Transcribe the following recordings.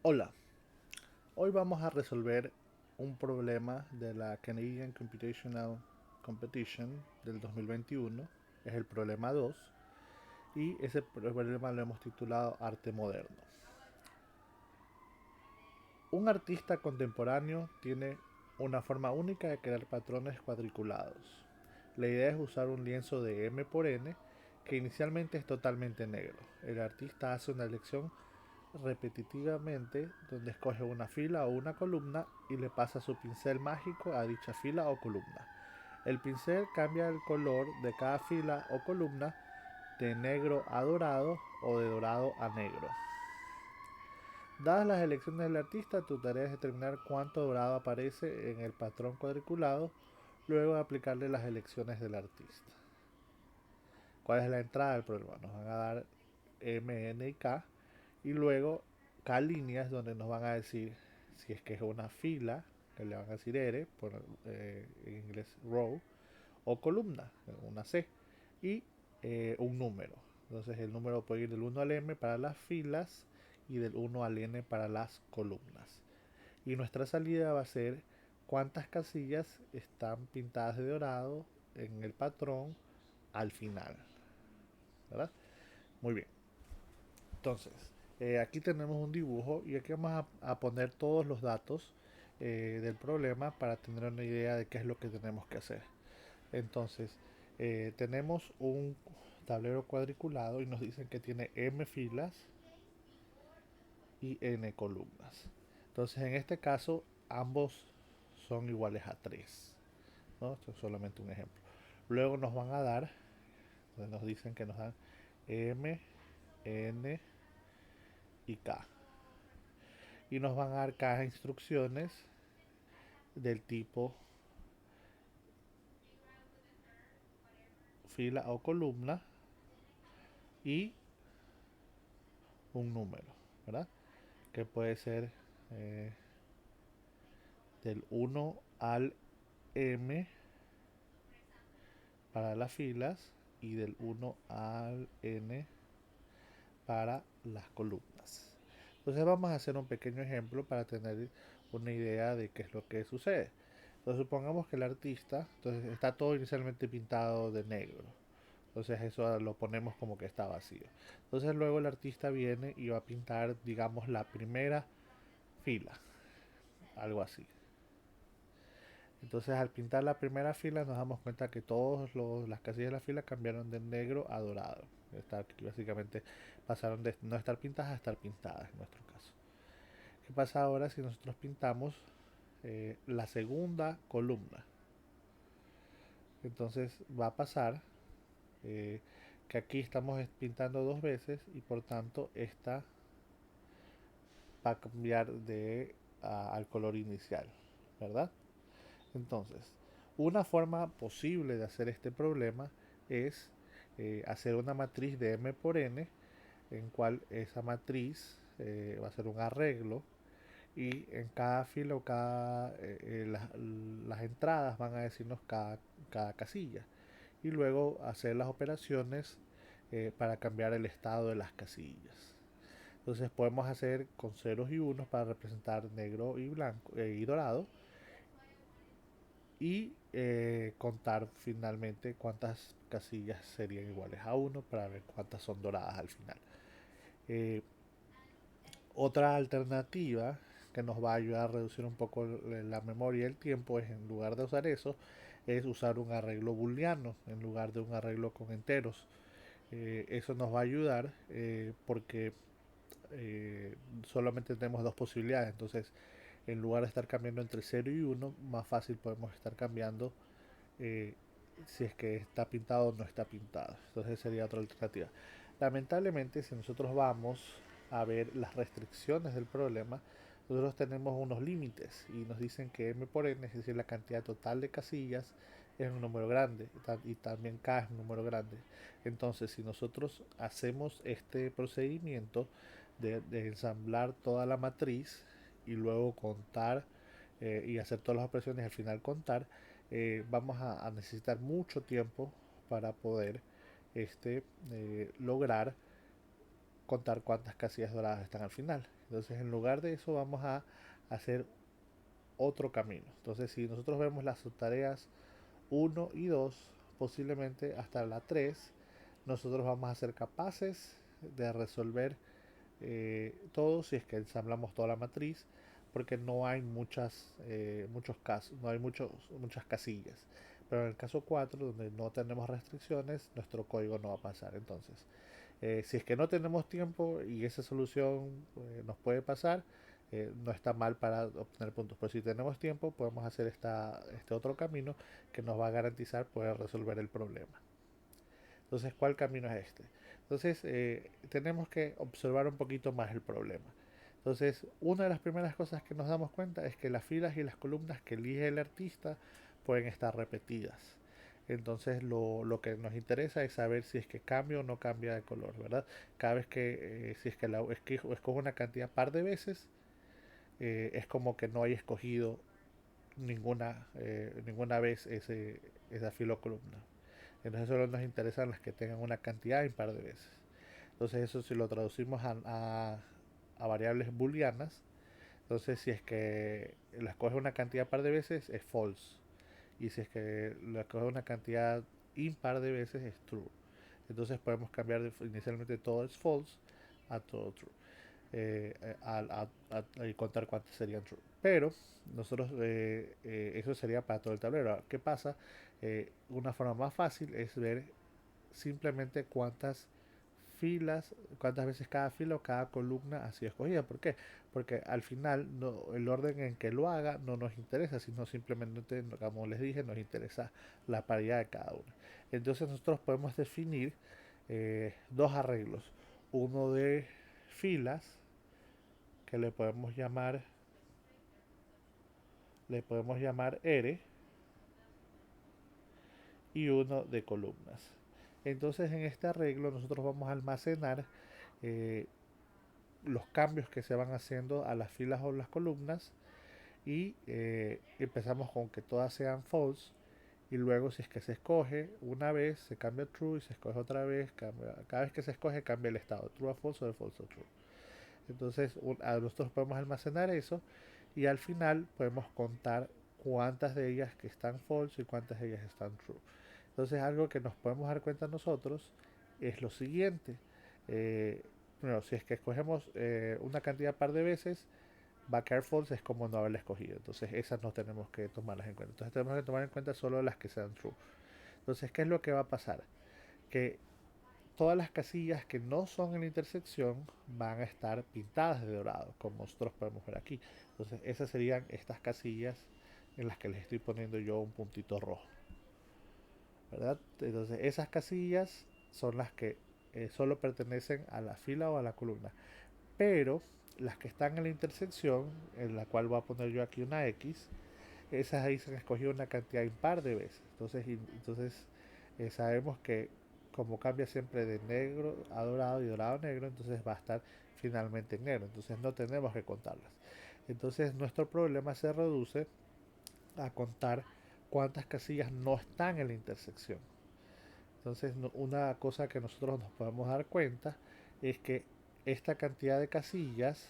Hola, hoy vamos a resolver un problema de la Canadian Computational Competition del 2021. Es el problema 2 y ese problema lo hemos titulado Arte Moderno. Un artista contemporáneo tiene una forma única de crear patrones cuadriculados. La idea es usar un lienzo de M por N que inicialmente es totalmente negro. El artista hace una elección repetitivamente donde escoge una fila o una columna y le pasa su pincel mágico a dicha fila o columna. El pincel cambia el color de cada fila o columna de negro a dorado o de dorado a negro. Dadas las elecciones del artista, tu tarea es determinar cuánto dorado aparece en el patrón cuadriculado, luego de aplicarle las elecciones del artista. ¿Cuál es la entrada del problema? Nos van a dar M, N y K y luego K líneas donde nos van a decir si es que es una fila, que le van a decir R, por, en inglés row, o columna, una C, y un número. Entonces el número puede ir del 1 al M para las filas y del 1 al N para las columnas. Y nuestra salida va a ser cuántas casillas están pintadas de dorado en el patrón al final. ¿Verdad? Muy bien. Entonces, aquí tenemos un dibujo y aquí vamos a poner todos los datos del problema para tener una idea de qué es lo que tenemos que hacer. Entonces, tenemos un tablero cuadriculado y nos dicen que tiene m filas y n columnas. Entonces, en este caso, ambos son iguales a 3. ¿No? Esto es solamente un ejemplo. Luego nos van a dar, nos dicen que nos dan m, n y k. Y nos van a dar cada instrucciones del tipo fila o columna y un número, ¿verdad? Que puede ser eh, del 1 al M para las filas y del 1 al N para las columnas. Entonces vamos a hacer un pequeño ejemplo para tener una idea de qué es lo que sucede. Entonces supongamos que el artista, entonces está todo inicialmente pintado de negro. Entonces eso lo ponemos como que está vacío. Entonces luego el artista viene y va a pintar, digamos, la primera fila, algo así. Entonces al pintar la primera fila nos damos cuenta que todas las casillas de la fila cambiaron de negro a dorado. Básicamente pasaron de no estar pintadas a estar pintadas en nuestro caso. ¿Qué pasa ahora si nosotros pintamos la segunda columna? Entonces va a pasar eh, que aquí estamos pintando dos veces y por tanto esta va a cambiar al color inicial, ¿verdad? Entonces, una forma posible de hacer este problema es hacer una matriz de m por n, en cual esa matriz va a ser un arreglo y en cada fila o las entradas van a decirnos cada casilla y luego hacer las operaciones para cambiar el estado de las casillas. Entonces podemos hacer con ceros y unos para representar negro y blanco y dorado y contar finalmente cuántas casillas serían iguales a uno para ver cuántas son doradas al final. Eh, Otra alternativa que nos va a ayudar a reducir un poco la memoria y el tiempo es, en lugar de usar eso, es usar un arreglo booleano en lugar de un arreglo con enteros. Eso nos va a ayudar porque solamente tenemos dos posibilidades. Entonces, en lugar de estar cambiando entre cero y uno, más fácil podemos estar cambiando eh, si es que está pintado o no está pintado. Entonces sería otra alternativa. Lamentablemente, si nosotros vamos a ver las restricciones del problema, nosotros tenemos unos límites y nos dicen que m por n, es decir, la cantidad total de casillas, es un número grande y también k es un número grande. Entonces, si nosotros hacemos este procedimiento de ensamblar toda la matriz y luego contar y hacer todas las operaciones y al final contar, vamos a necesitar mucho tiempo para poder lograr contar cuántas casillas doradas están al final. Entonces en lugar de eso vamos a hacer otro camino. Entonces si nosotros vemos las subtareas 1 y 2, posiblemente hasta la 3, nosotros vamos a ser capaces de resolver todo si es que ensamblamos toda la matriz, porque no hay muchos casos, no hay muchas casillas. Pero en el caso 4, donde no tenemos restricciones, nuestro código no va a pasar. Entonces, si es que no tenemos tiempo y esa solución nos puede pasar, no está mal para obtener puntos. Pero si tenemos tiempo, podemos hacer este otro camino que nos va a garantizar poder resolver el problema. Entonces, ¿cuál camino es este? Entonces, tenemos que observar un poquito más el problema. Entonces, una de las primeras cosas que nos damos cuenta es que las filas y las columnas que elige el artista pueden estar repetidas. Entonces, lo que nos interesa es saber si es que cambia o no cambia de color, ¿verdad? Cada vez que, si es que escojo una cantidad par de veces, es como que no hay escogido ninguna vez esa fila o columna. Entonces solo nos interesan las que tengan una cantidad impar de veces. Entonces eso si lo traducimos a variables booleanas, entonces si es que las coge una cantidad par de veces es false. Y si es que las coge una cantidad impar de veces es true. Entonces podemos cambiar inicialmente todo es false a todo true. Y contar cuántas serían true. Pero nosotros eso sería para todo el tablero. ¿Qué pasa? Una forma más fácil es ver simplemente cuántas veces cada fila o cada columna ha sido escogida. ¿Por qué? Porque al final el orden en que lo haga no nos interesa, sino simplemente, como les dije, nos interesa la paridad de cada una. Entonces nosotros podemos definir dos arreglos. Uno de filas que le podemos llamar R, y uno de columnas. Entonces en este arreglo nosotros vamos a almacenar eh, los cambios que se van haciendo a las filas o las columnas, y empezamos con que todas sean false, y luego si es que se escoge una vez se cambia a true y se escoge otra vez, cada vez que se escoge cambia el estado, true a false o de false a true. Entonces nosotros podemos almacenar eso, y al final podemos contar cuántas de ellas que están false y cuántas de ellas están true. Entonces algo que nos podemos dar cuenta nosotros es lo siguiente. Eh, bueno, si es que escogemos una cantidad par de veces, va a quedar false, es como no haberla escogido. Entonces esas no tenemos que tomarlas en cuenta. Entonces tenemos que tomar en cuenta solo las que sean true. Entonces, ¿qué es lo que va a pasar? Que todas las casillas que no son en la intersección van a estar pintadas de dorado, como nosotros podemos ver aquí. Entonces esas serían estas casillas en las que les estoy poniendo yo un puntito rojo, ¿verdad? Entonces esas casillas son las que solo pertenecen a la fila o a la columna, pero las que están en la intersección, en la cual voy a poner yo aquí una X, esas ahí se han escogido una cantidad impar de veces. Entonces sabemos que como cambia siempre de negro a dorado y dorado a negro, entonces va a estar finalmente en negro. Entonces no tenemos que contarlas. Entonces nuestro problema se reduce a contar cuántas casillas no están en la intersección. Entonces una cosa que nosotros nos podemos dar cuenta es que esta cantidad de casillas,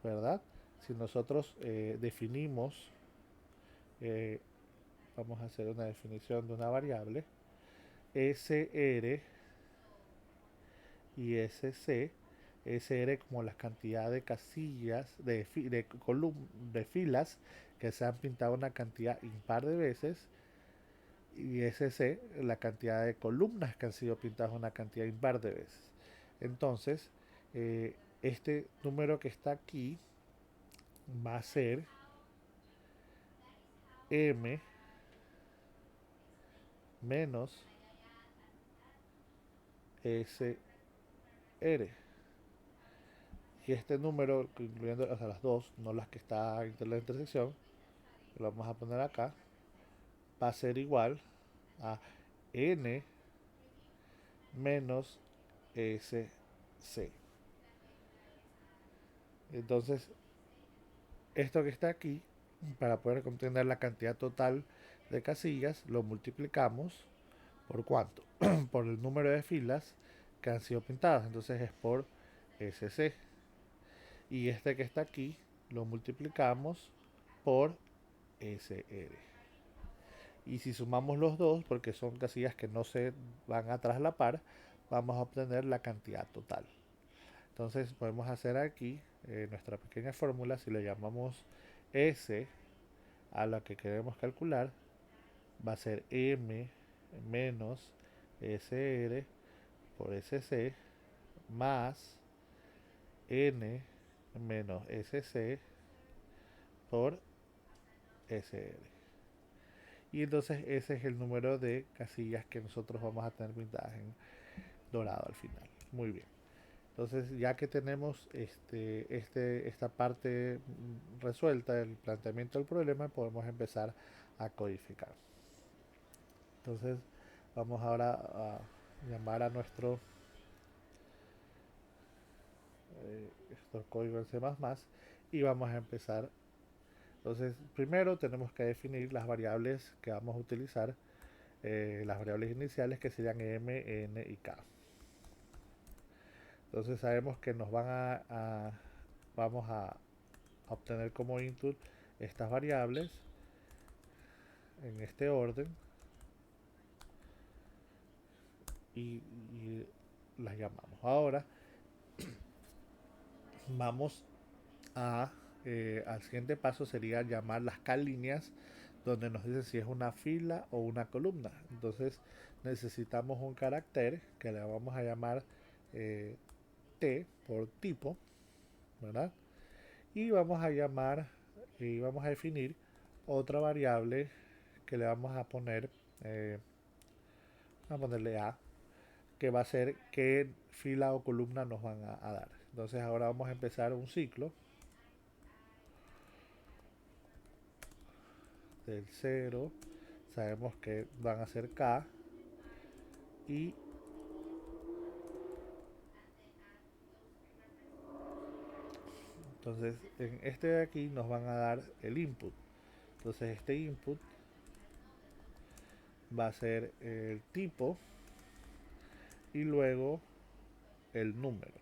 ¿verdad? Si nosotros definimos, eh, vamos a hacer una definición de una variable, SR y SC, SR como la cantidad de casillas, de filas que se han pintado una cantidad impar de veces, y SC la cantidad de columnas que han sido pintadas una cantidad impar de veces. Entonces, este número que está aquí va a ser M menos SR. Y este número, incluyendo, o sea, las dos, no las que está en la intersección, lo vamos a poner acá, va a ser igual a N menos SC. Entonces, esto que está aquí, para poder obtener la cantidad total de casillas, lo multiplicamos por cuánto, por el número de filas que han sido pintadas, entonces es por SC. Y este que está aquí lo multiplicamos por SR. Y si sumamos los dos, porque son casillas que no se van a traslapar, vamos a obtener la cantidad total. Entonces podemos hacer aquí nuestra pequeña fórmula. Si le llamamos S a la que queremos calcular, va a ser M menos SR por SC más N menos SC por SR. Y entonces ese es el número de casillas que nosotros vamos a tener pintadas en dorado al final. Muy bien. Entonces ya que tenemos esta parte resuelta, el planteamiento del problema, podemos empezar a codificar. Entonces vamos ahora a llamar a nuestro código en C++ y vamos a empezar. Entonces primero tenemos que definir las variables que vamos a utilizar, las variables iniciales que serían m, n y k. Entonces sabemos que nos vamos a obtener como input estas variables en este orden y las llamamos. Ahora vamos al siguiente paso, sería llamar las k-líneas, donde nos dice si es una fila o una columna. Entonces necesitamos un carácter que le vamos a llamar t por tipo, ¿verdad? Y vamos a llamar y vamos a definir otra variable que le vamos a ponerle a, que va a ser qué fila o columna nos van a dar. Entonces ahora vamos a empezar un ciclo del 0, sabemos que van a ser k, y entonces en este de aquí nos van a dar el input. Entonces este input va a ser el tipo y luego el número.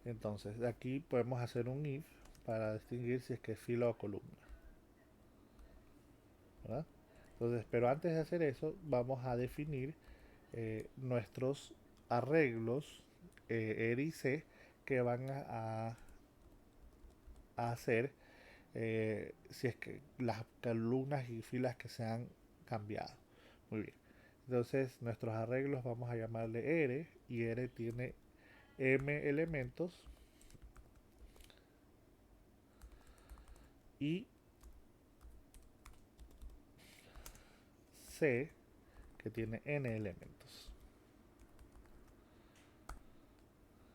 Entonces de aquí podemos hacer un if para distinguir si es que es fila o columna, ¿verdad? Entonces, pero antes de hacer eso, vamos a definir nuestros arreglos R y C que van a hacer si es que las columnas y filas que se han cambiado. Muy bien. Entonces, nuestros arreglos vamos a llamarle R, y R tiene M elementos y C, que tiene N elementos.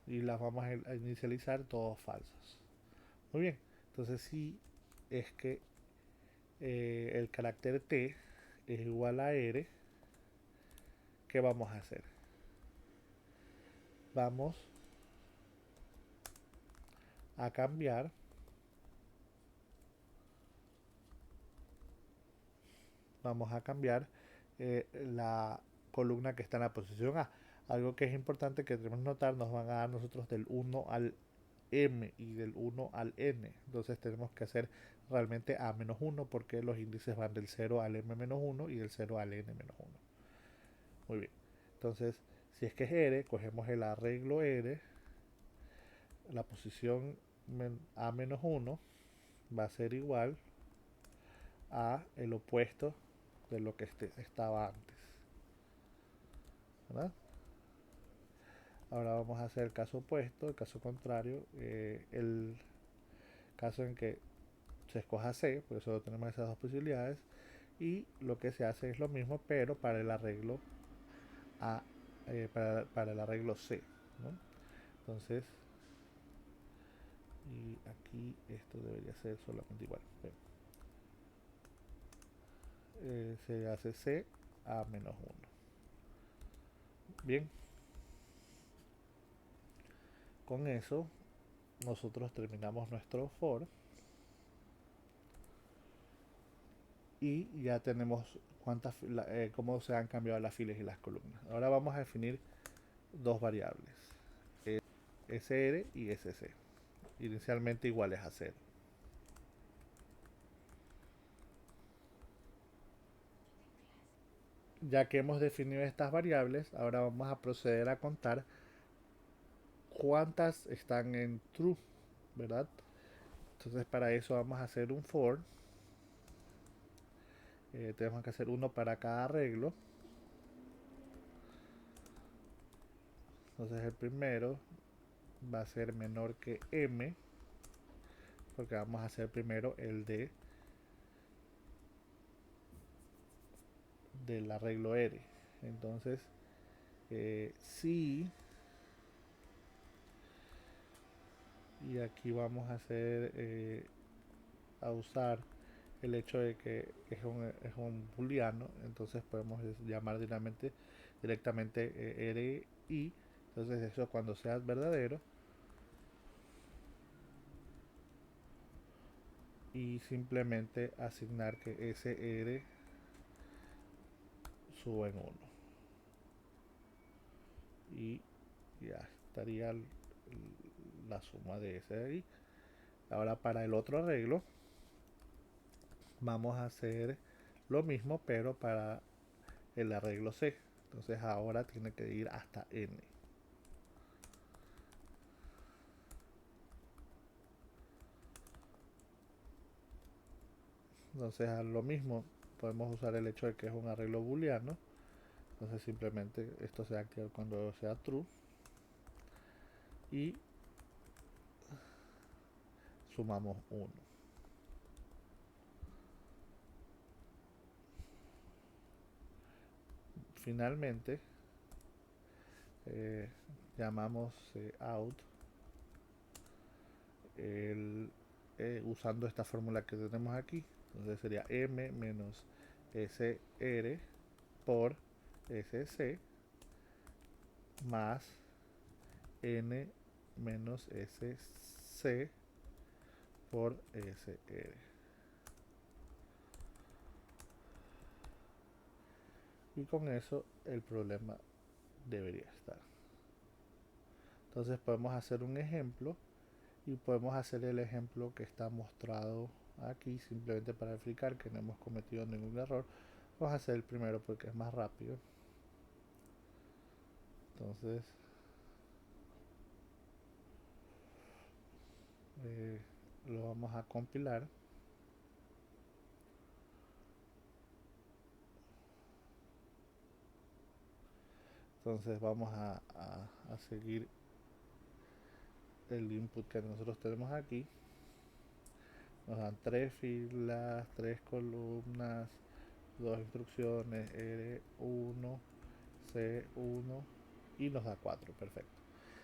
Y las vamos a inicializar todos falsos. Muy bien. Entonces, si es que el carácter T es igual a R, ¿qué vamos a hacer? Vamos a cambiar la columna que está en la posición A. Algo que es importante que debemos notar, nos van a dar nosotros del 1 al M y del 1 al N. Entonces tenemos que hacer realmente A-1 porque los índices van del 0 al M-1 y del 0 al N-1. Muy bien. Entonces, si es que es R, cogemos el arreglo R, la posición A-1 va a ser igual a el opuesto de lo que estaba antes, ¿verdad? Ahora vamos a hacer el caso opuesto, el caso contrario, el caso en que se escoja C, por eso tenemos esas dos posibilidades, y lo que se hace es lo mismo, pero para el arreglo A, para el arreglo C, ¿no? Entonces, y aquí esto debería ser solamente igual. Se hace C a menos 1. Bien, con eso nosotros terminamos nuestro for y ya tenemos cómo se han cambiado las filas y las columnas. Ahora vamos a definir dos variables, SR y SC, inicialmente iguales a 0. Ya que hemos definido estas variables, ahora vamos a proceder a contar cuántas están en true, ¿verdad? Entonces para eso vamos a hacer un for. Tenemos que hacer uno para cada arreglo. Entonces el primero va a ser menor que m, porque vamos a hacer primero el del arreglo R. Entonces si, y aquí vamos a hacer a usar el hecho de que es un booleano, entonces podemos llamar directamente R y, entonces eso cuando sea verdadero, y simplemente asignar que SR suba en 1 y ya estaría la suma de ese de ahí. Ahora para el otro arreglo vamos a hacer lo mismo pero para el arreglo C. Entonces ahora tiene que ir hasta N. Entonces a lo mismo podemos usar el hecho de que es un arreglo booleano. Entonces simplemente esto se activa cuando sea true y sumamos 1. Finalmente llamamos out usando esta fórmula que tenemos aquí. Entonces sería m menos sr por sc más n menos sc por sr. Y con eso el problema debería estar. Entonces podemos hacer un ejemplo y podemos hacer el ejemplo que está mostrado aquí simplemente para verificar que no hemos cometido ningún error. Vamos a hacer el primero porque es más rápido. Entonces lo vamos a compilar. Entonces vamos a seguir el input que nosotros tenemos aquí. Nos dan 3 filas, 3 columnas, 2 instrucciones, R1, C1 y nos da 4, perfecto.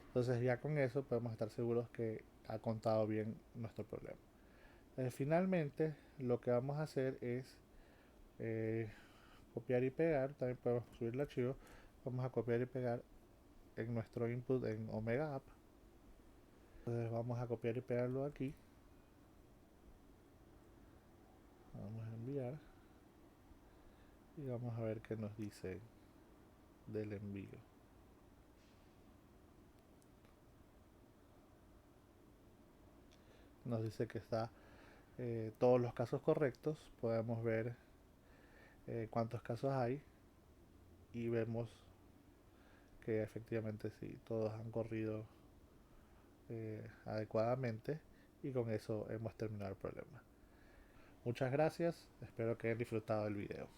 Entonces ya con eso podemos estar seguros que ha contado bien nuestro problema. Finalmente lo que vamos a hacer es copiar y pegar. También podemos subir el archivo. Vamos a copiar y pegar en nuestro input en Omega App. Entonces vamos a copiar y pegarlo aquí. Vamos a enviar y vamos a ver qué nos dice del envío. Nos dice que está todos los casos correctos. Podemos ver cuántos casos hay y vemos que efectivamente sí, todos han corrido adecuadamente, y con eso hemos terminado el problema. Muchas gracias, espero que hayan disfrutado del video.